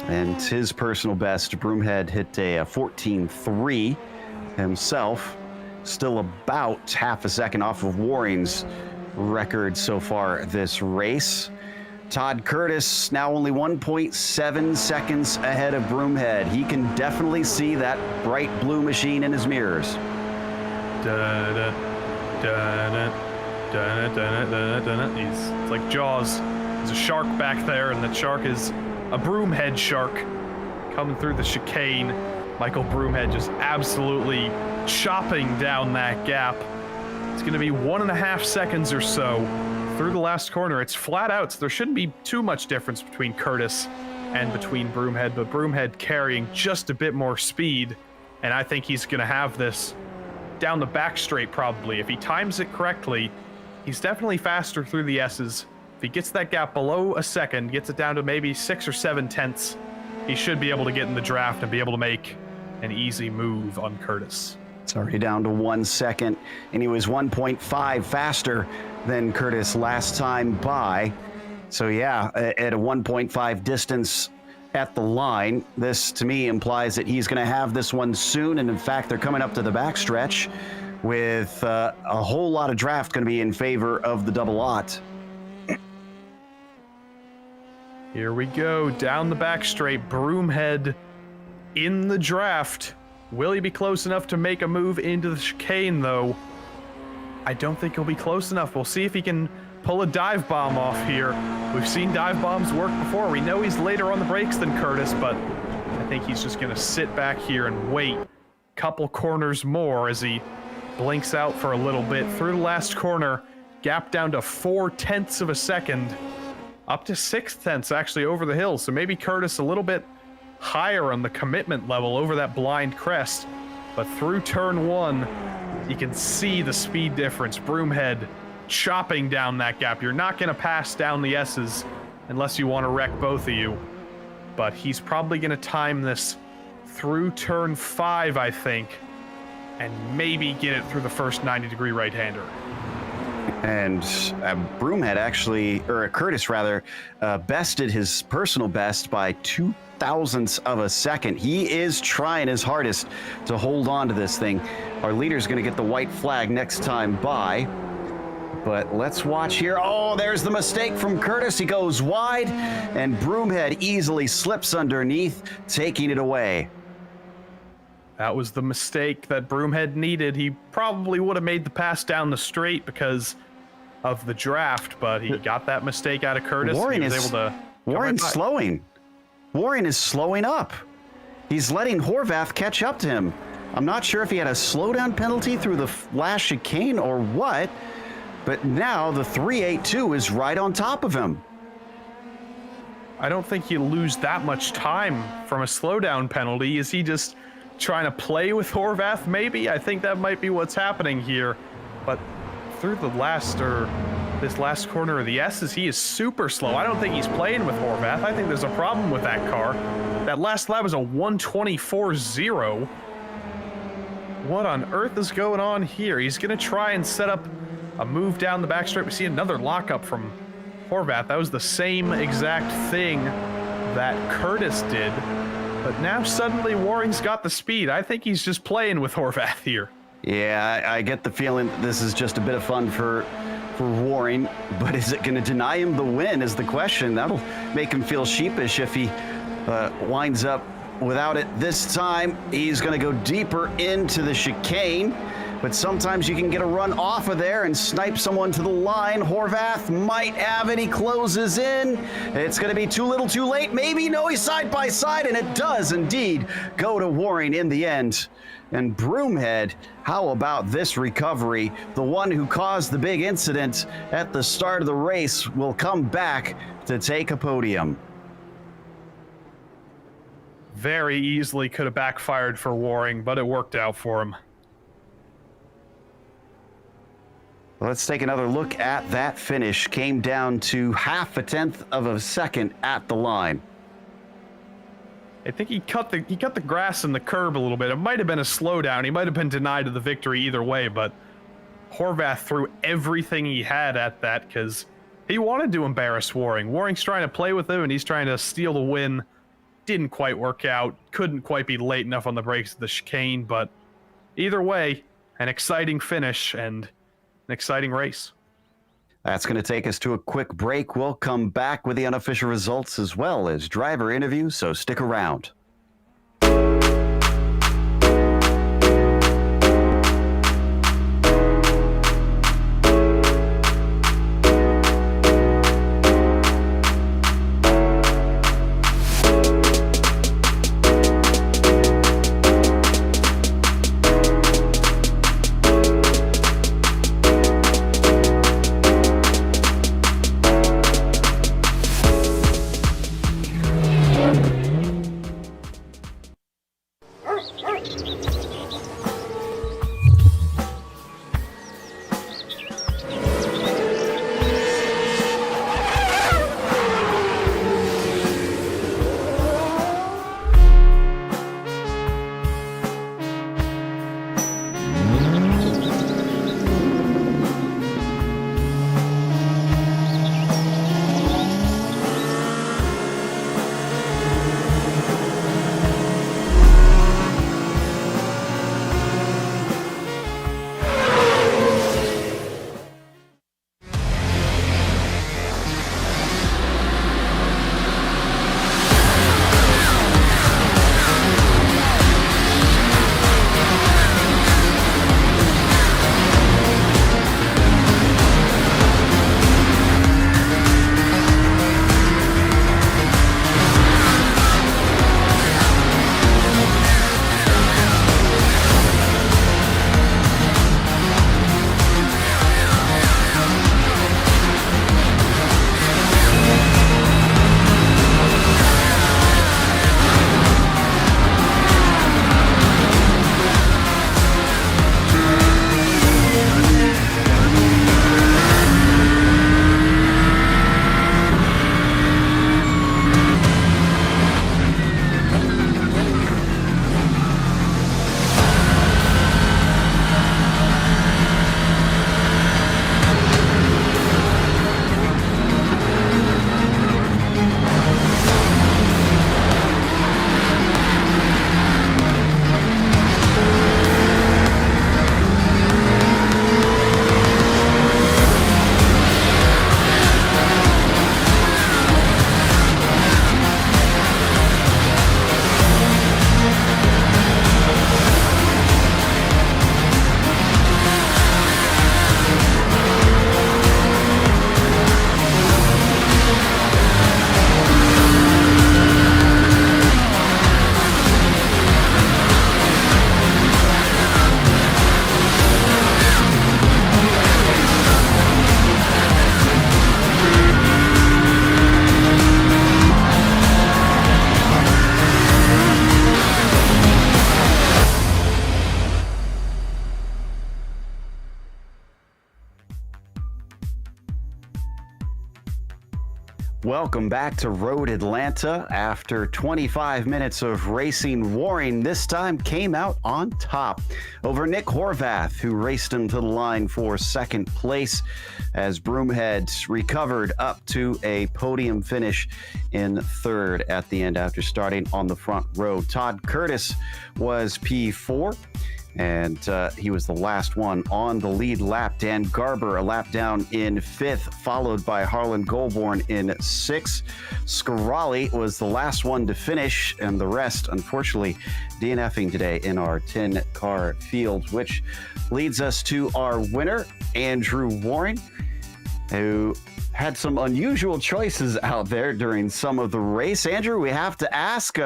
S1: And his personal best, Broomhead hit a 14.3 himself. Still about half a second off of Warren's record so far this race. Todd Curtis now only 1.7 seconds ahead of Broomhead. He can definitely see that bright blue machine in his mirrors.
S2: It's like Jaws. There's a shark back there, and that shark is a Broomhead shark coming through the chicane. Michael Broomhead just absolutely chopping down that gap. It's going to be 1.5 seconds or so through the last corner. It's flat out, so there shouldn't be too much difference between Curtis and between Broomhead, but Broomhead carrying just a bit more speed, and I think he's going to have this down the back straight probably. If he times it correctly, he's definitely faster through the S's. If he gets that gap below a second, gets it down to maybe 6 or 7 tenths, he should be able to get in the draft and be able to make an easy move on Curtis.
S1: It's already down to 1 second, and he was 1.5 faster than Curtis last time by. So yeah, at a 1.5 distance at the line, this to me implies that he's going to have this one soon. And in fact, they're coming up to the backstretch with a whole lot of draft going to be in favor of the double aught.
S2: Here we go, down the back straight. Broomhead in the draft. Will he be close enough to make a move into the chicane, though? I don't think he'll be close enough. We'll see if he can pull a dive bomb off here. We've seen dive bombs work before. We know he's later on the brakes than Curtis, but I think he's just going to sit back here and wait a couple corners more as he blinks out for a little bit. Through the last corner, gap down to 4 tenths of a second. Up to 6 tenths, actually, over the hill. So maybe Curtis a little bit higher on the commitment level over that blind crest. But through turn 1, you can see the speed difference. Broomhead chopping down that gap. You're not going to pass down the S's unless you want to wreck both of you. But he's probably going to time this through turn 5, I think, and maybe get it through the first 90-degree right-hander.
S1: And Broomhead actually, or Curtis rather, bested his personal best by 2 thousandths of a second. He is trying his hardest to hold on to this thing. Our leader's going to get the white flag next time by. But let's watch here. Oh, there's the mistake from Curtis. He goes wide, and Broomhead easily slips underneath, taking it away.
S2: That was the mistake that Broomhead needed. He probably would have made the pass down the straight because of the draft, but he got that mistake out of Curtis.
S1: Warren's slowing. Warren is slowing up. He's letting Horvath catch up to him. I'm not sure if he had a slowdown penalty through the last chicane or what, but now the 382 is right on top of him.
S2: I don't think he'll lose that much time from a slowdown penalty. Is he just trying to play with Horvath, maybe? I think that might be what's happening here. But through this last corner of the S's, he is super slow. I don't think he's playing with Horvath. I think there's a problem with that car. That last lap was a 1:24.0. What on earth is going on here? He's going to try and set up a move down the backstraight. We see another lockup from Horvath. That was the same exact thing that Curtis did. But now suddenly Warren's got the speed. I think he's just playing with Horvath here.
S1: Yeah, I get the feeling that this is just a bit of fun for Warren, but is it going to deny him the win is the question. That'll make him feel sheepish if he winds up without it this time. He's going to go deeper into the chicane. but sometimes you can get a run off of there and snipe someone to the line. Horvath might have it. He closes in. It's going to be too little too late. Maybe no, he's side by side, and it does indeed go to Waring in the end. And Broomhead, how about this recovery? The one who caused the big incident at the start of the race will come back to take a podium.
S2: Very easily could have backfired for Waring, but it worked out for him.
S1: Let's take another look at that finish. Came down to 0.5 of a second at the line.
S2: I think he cut the grass and the curb a little bit. It might have been a slowdown. He might have been denied of the victory either way, but Horvath threw everything he had at that because he wanted to embarrass Waring. Waring's trying to play with him, and he's trying to steal the win. Didn't quite work out. Couldn't quite be late enough on the brakes of the chicane, but either way, an exciting finish and an exciting race.
S1: That's going to take us to a quick break. We'll come back with the unofficial results as well as driver interviews, so stick around. Welcome back to Road Atlanta. After 25 minutes of racing, Waring this time came out on top over Nick Horvath, who raced him to the line for second place as Broomhead recovered up to a podium finish in third at the end after starting on the front row. Todd Curtis was P4. And he was the last one on the lead lap. Dan Garber a lap down in 5th, followed by Harlan Goulbourne in 6th. Corollary was the last one to finish, and the rest, unfortunately, DNFing today in our 10-car field, which leads us to our winner, Andrew Waring, who had some unusual choices out there during some of the race. Andrew, we have to ask,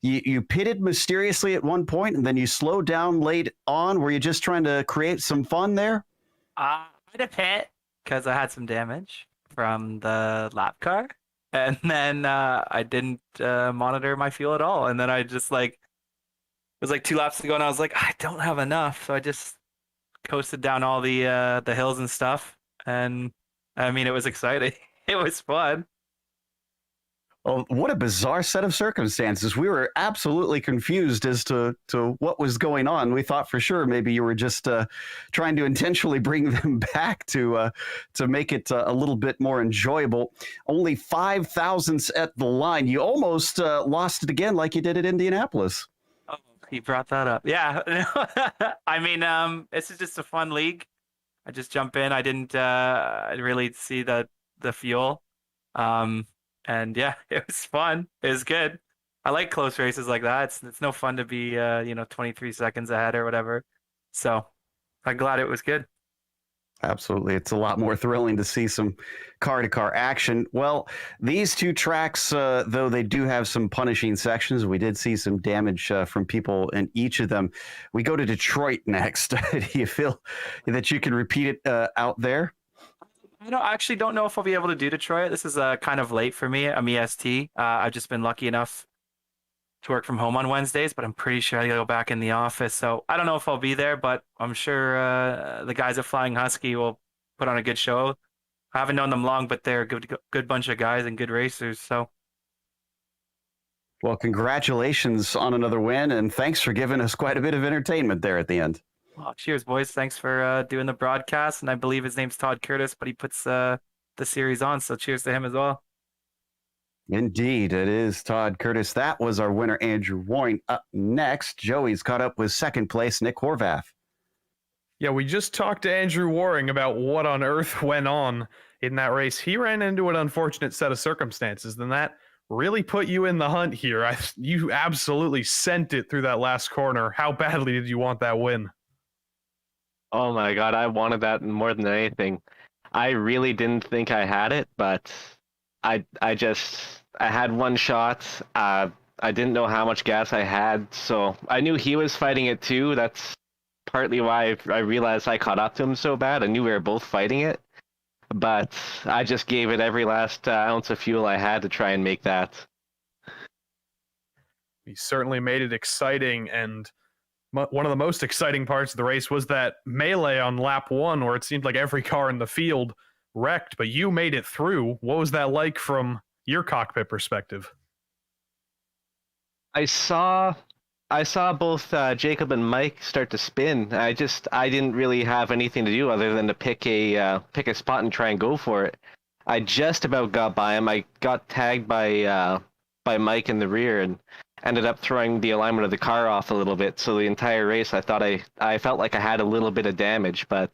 S1: you pitted mysteriously at one point and then you slowed down late on. Were you just trying to create some fun there?
S3: I had a pit because I had some damage from the lap car. And then I didn't monitor my fuel at all. And then I just it was like 2 laps to go and I was like, I don't have enough. So I just coasted down all the hills and stuff. And I mean, it was exciting. It was fun.
S1: Well, what a bizarre set of circumstances. We were absolutely confused as to what was going on. We thought for sure maybe you were just trying to intentionally bring them back to make it a little bit more enjoyable. Only 5 thousandths at the line. You almost lost it again like you did at Indianapolis.
S3: Oh, he brought that up. Yeah. I mean, this is just a fun league. I just jump in. I didn't really see the fuel. And yeah, it was fun. It was good. I like close races like that. It's no fun to be 23 seconds ahead or whatever. So I'm glad it was good.
S1: Absolutely. It's a lot more thrilling to see some car-to-car action. Well, these two tracks, though they do have some punishing sections, we did see some damage from people in each of them. We go to Detroit next. Do you feel that you can repeat it out there?
S3: I actually don't know if I'll be able to do Detroit. This is kind of late for me. I'm EST. I've just been lucky enough to work from home on Wednesdays, but I'm pretty sure I gotta go back in the office. So I don't know if I'll be there, but I'm sure the guys at Flying Husky will put on a good show. I haven't known them long, but they're a good bunch of guys and good racers. So,
S1: well, congratulations on another win, and thanks for giving us quite a bit of entertainment there at the end.
S3: well, cheers, boys. Thanks for doing the broadcast. And I believe his name's Todd Curtis, but he puts the series on. So cheers to him as well.
S1: Indeed, it is Todd Curtis. That was our winner, Andrew Waring. Up next, Joey's caught up with second place, Nick Horvath.
S2: Yeah, we just talked to Andrew Waring about what on earth went on in that race. He ran into an unfortunate set of circumstances, then that really put you in the hunt here. You absolutely sent it through that last corner. How badly did you want that win?
S4: Oh my God, I wanted that more than anything. I really didn't think I had it, but I had one shot. I didn't know how much gas I had, so I knew he was fighting it too. That's partly why I realized I caught up to him so bad. I knew we were both fighting it, but I just gave it every last ounce of fuel I had to try and make that.
S2: He certainly made it exciting, and one of the most exciting parts of the race was that melee on lap 1 where it seemed like every car in the field wrecked, but you made it through. What was that like from your cockpit perspective?
S4: I saw both Jacob and Mike start to spin. I didn't really have anything to do other than to pick a spot and try and go for it. I just about got by him. I got tagged by Mike in the rear and ended up throwing the alignment of the car off a little bit. So the entire race, I thought I felt like I had a little bit of damage, but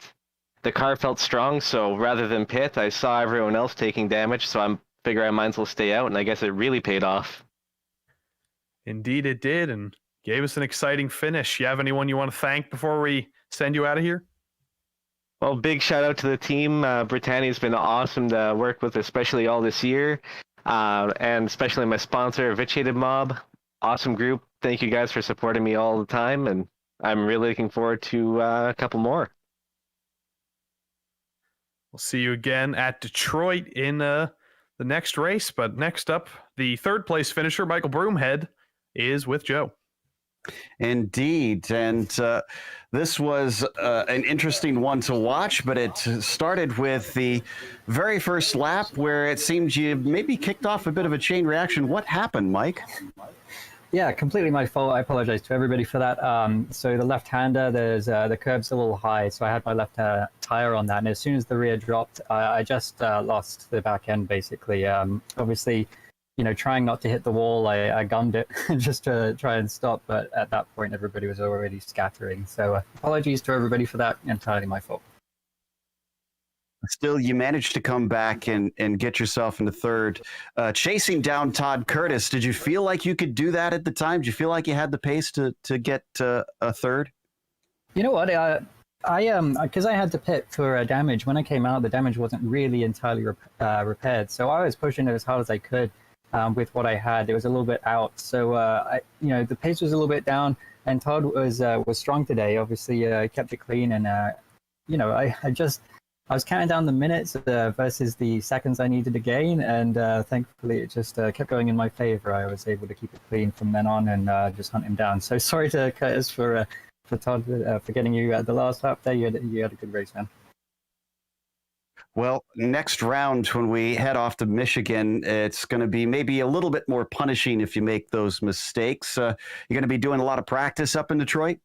S4: the car felt strong. So rather than pit, I saw everyone else taking damage. So I figured I might as well stay out, and I guess it really paid off.
S2: Indeed, it did, and gave us an exciting finish. You have anyone you want to thank before we send you out of here?
S4: Well, big shout out to the team. Britannia's been awesome to work with, especially all this year, and especially my sponsor, Vitiated Mob. Awesome group. Thank you guys for supporting me all the time, and I'm really looking forward to a couple more.
S2: We'll see you again at Detroit in the next race, but next up, the third place finisher, Michael Broomhead, is with Joe.
S1: Indeed, and this was an interesting one to watch, but it started with the very first lap where it seemed you maybe kicked off a bit of a chain reaction. What happened, Mike?
S5: Yeah, completely my fault. I apologize to everybody for that. So the left-hander, there's the curb's a little high, so I had my left tire on that, and as soon as the rear dropped, I just lost the back end, basically. Obviously, trying not to hit the wall, I gummed it just to try and stop. But at that point, everybody was already scattering. So apologies to everybody for that. Entirely my fault.
S1: Still, you managed to come back and get yourself into third, chasing down Todd Curtis. Did you feel like you could do that at the time? Did you feel like you had the pace to get a third?
S5: You know what? Because I had to pit for damage. When I came out, the damage wasn't really entirely repaired. So I was pushing it as hard as I could with what I had. It was a little bit out. So the pace was a little bit down, and Todd was strong today. Obviously, kept it clean, and I was counting down the minutes versus the seconds I needed to gain, and thankfully it just kept going in my favor. I was able to keep it clean from then on and just hunt him down. So sorry to Curtis for Todd for getting you at the last lap there. You had a good race, man.
S1: Well, next round when we head off to Michigan, it's going to be maybe a little bit more punishing if you make those mistakes. You're going to be doing a lot of practice up in Detroit?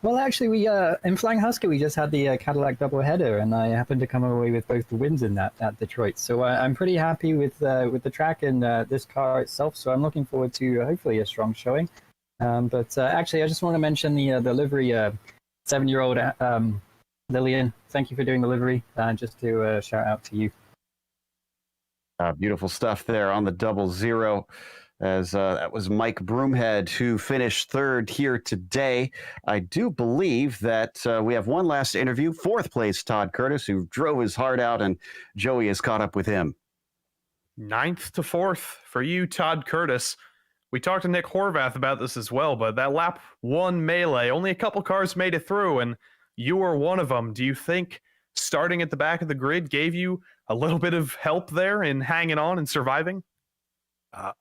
S5: Well, actually, we in Flying Husky, we just had the Cadillac doubleheader, and I happened to come away with both the wins in that at Detroit. So I'm pretty happy with the track and this car itself. So I'm looking forward to hopefully a strong showing. But actually, I just want to mention the livery 7-year-old Lillian. Thank you for doing the livery. Just to shout out to you.
S1: Beautiful stuff there on the 00. As that was Mike Broomhead, who finished third here today. I do believe that we have one last interview. Fourth place, Todd Curtis, who drove his heart out, and Joey has caught up with him.
S2: 9th to 4th for you, Todd Curtis. We talked to Nick Horvath about this as well, but that lap 1 melee, only a couple cars made it through, and you were one of them. Do you think starting at the back of the grid gave you a little bit of help there in hanging on and surviving?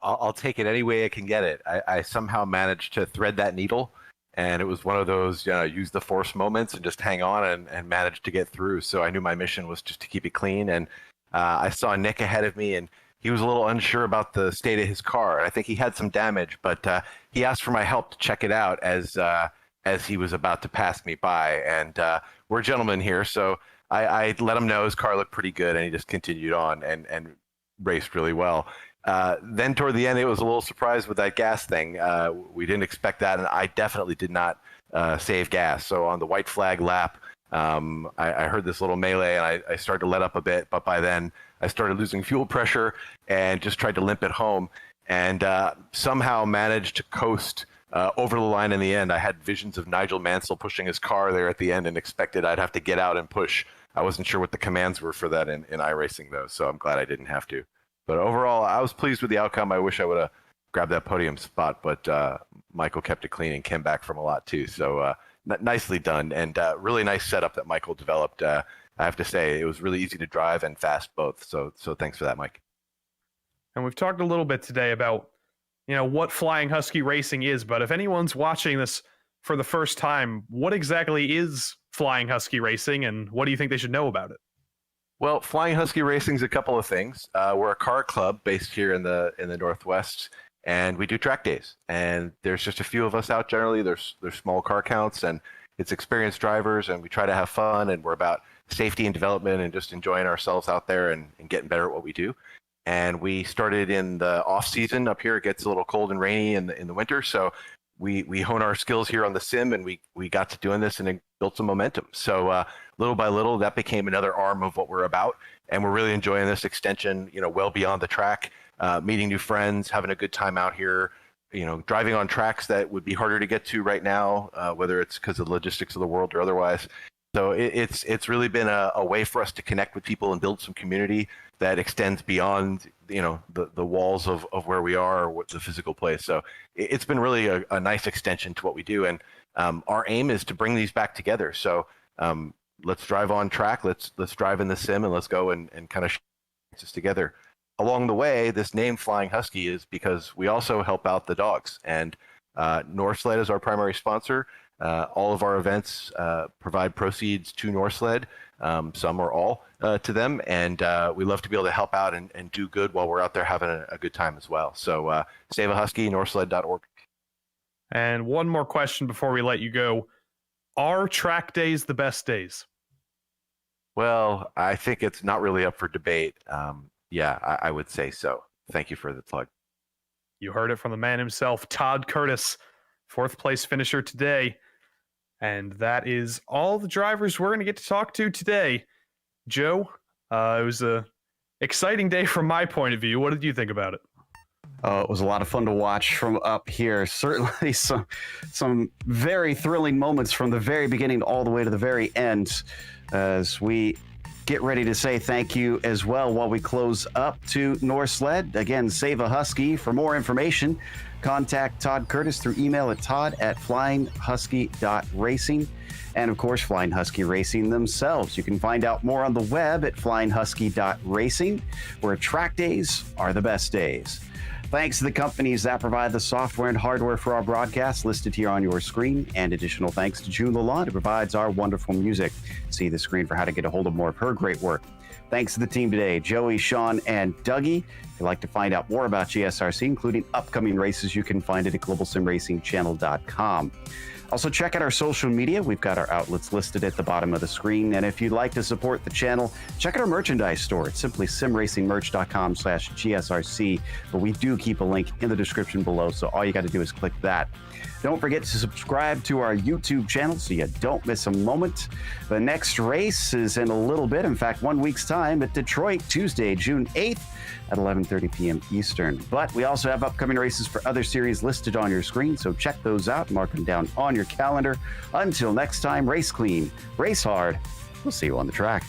S6: I'll take it any way I can get it. I somehow managed to thread that needle, and it was one of those, use the force moments and just hang on and manage to get through. So I knew my mission was just to keep it clean. And I saw Nick ahead of me, and he was a little unsure about the state of his car. I think he had some damage, but he asked for my help to check it out as he was about to pass me by. And we're gentlemen here, so I let him know his car looked pretty good, and he just continued on and raced really well. Then toward the end, it was a little surprised with that gas thing. We didn't expect that, and I definitely did not save gas. So on the white flag lap, I heard this little melee, and I started to let up a bit. But by then, I started losing fuel pressure and just tried to limp it home, and somehow managed to coast over the line in the end. I had visions of Nigel Mansell pushing his car there at the end and expected I'd have to get out and push. I wasn't sure what the commands were for that in iRacing, though, so I'm glad I didn't have to. But overall, I was pleased with the outcome. I wish I would have grabbed that podium spot, but Michael kept it clean and came back from a lot too. So nicely done, and really nice setup that Michael developed. I have to say, it was really easy to drive and fast both. So thanks for that, Mike.
S2: And we've talked a little bit today about, what Flying Husky Racing is, but if anyone's watching this for the first time, what exactly is Flying Husky Racing, and what do you think they should know about it?
S6: Well, Flying Husky Racing is a couple of things. We're a car club based here in the Northwest, and we do track days. And there's just a few of us out generally. There's small car counts, and it's experienced drivers, and we try to have fun, and we're about safety and development and just enjoying ourselves out there and getting better at what we do. And we started in the off season up here. It gets a little cold and rainy in the winter, so we hone our skills here on the sim, and we got to doing this, and it built some momentum. So little by little, that became another arm of what we're about, and we're really enjoying this extension, well beyond the track, meeting new friends, having a good time out here, driving on tracks that would be harder to get to right now, whether it's because of the logistics of the world or otherwise. So it's really been a way for us to connect with people and build some community that extends beyond the walls of where we are or the physical place. So it's been really a nice extension to what we do, and our aim is to bring these back together. So let's drive on track, let's drive in the sim, and let's go and kind of share this together. Along the way, this name Flying Husky is because we also help out the dogs, and Norsled is our primary sponsor. All of our events provide proceeds to Norsled, some or all to them, and we love to be able to help out and do good while we're out there having a good time as well. So save a husky, norsled.org.
S2: And one more question before we let you go. Are track days the best days?
S6: Well, I think it's not really up for debate. Yeah, I would say so. thank you for the plug.
S2: You heard it from the man himself, Todd Curtis, 4th place finisher today. And that is all the drivers we're going to get to talk to today. Joe, it was a exciting day from my point of view. What did you think about it?
S1: It was a lot of fun to watch from up here. Certainly some very thrilling moments from the very beginning all the way to the very end, as we get ready to say thank you as well while we close up to North Sled. Again, save a Husky. For more information, contact Todd Curtis through email at todd@flyinghusky.racing. And of course, Flying Husky Racing themselves. You can find out more on the web at flyinghusky.racing, where track days are the best days. Thanks to the companies that provide the software and hardware for our broadcast listed here on your screen, and additional thanks to June Lalonde, who provides our wonderful music. See the screen for how to get a hold of more of her great work. Thanks to the team today, Joey, Sean, and Dougie. If you'd like to find out more about GSRC, including upcoming races, you can find it at globalsimracingchannel.com. Also, check out our social media. We've got our outlets listed at the bottom of the screen. And if you'd like to support the channel, check out our merchandise store. It's simply simracingmerch.com/GSRC, but we do keep a link in the description below, so all you got to do is click that. Don't forget to subscribe to our YouTube channel so you don't miss a moment. The next race is in a little bit, in fact, 1 week's time, at Detroit, Tuesday, June 8th at 11:30 p.m. Eastern. But we also have upcoming races for other series listed on your screen, so check those out, mark them down on your calendar. Until next time, race clean, race hard. We'll see you on the track.